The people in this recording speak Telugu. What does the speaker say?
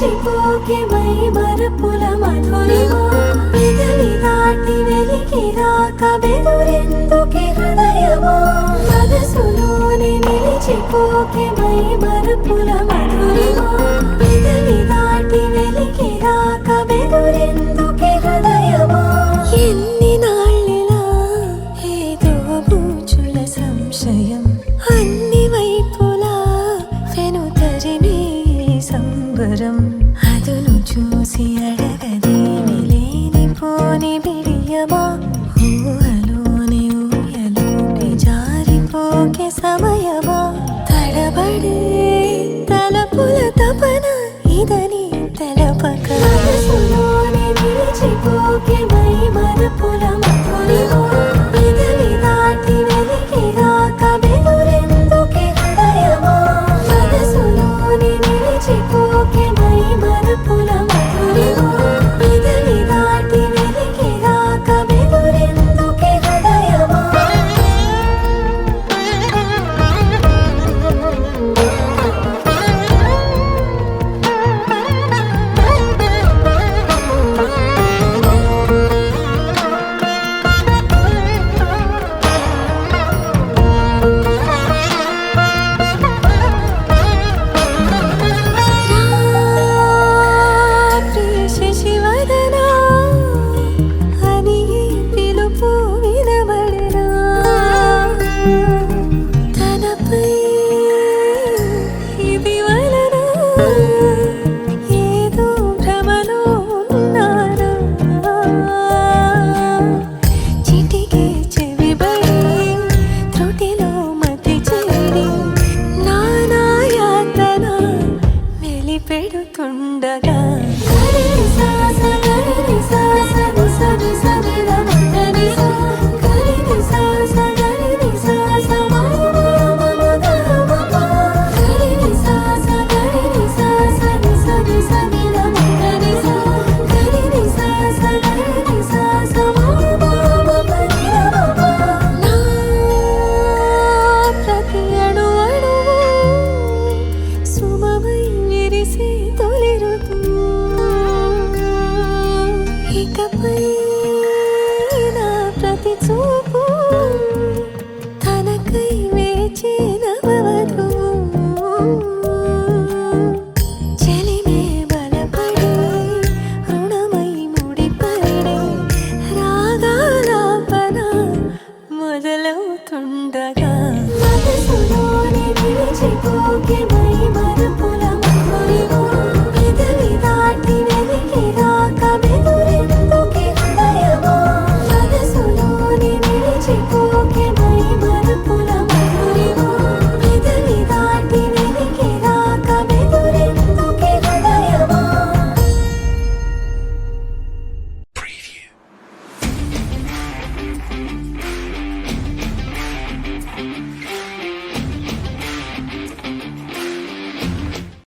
నిలిచిపోకే మై మరపుల మధురిమా పెదవి దాటి వెలికి రాక బెదురెందుకే హృదయమా మనసులోనే నిలిచిపోకే మై మరపుల మధురిమా పెదవి దాటి వెలికి రాక బెదురెందుకే హృదయమా ఎన్ని నాళ్ళిలా ఏదో బూచుల సంశయం అన్ని వైపులా వెనుతరినే సంబరం అదును చూసి అడగదేమి లేనిపోని బిడియమా ఊహలోని ఊయలోకి జారిపోకే సమయమా తడబడే తలపుల తపన ఇదని తెలపక మనసులోనే నిలిచిపోకే మై మరపుల మధురిమా పెదవి దాటి వెలికి రాక బెదురెందుకే హృదయమా మనసులోనే నిలిచిపోకే మై మరపుల మధురిమా పెదవి దాటి వెలికి రాక బెదురెందుకే హృదయమా శశివదనా అని పిలుపు వినబడరా తనపై ఇది వలన ఏదో భ్రమలో ఉన్నారా చిటికే చెవిబడి త్రుటిలో మతి చేరి నానా యాతన వెలిపెడుతుండగా సరి సా స గరి సా సరి సరి సరి ర మ గరి సా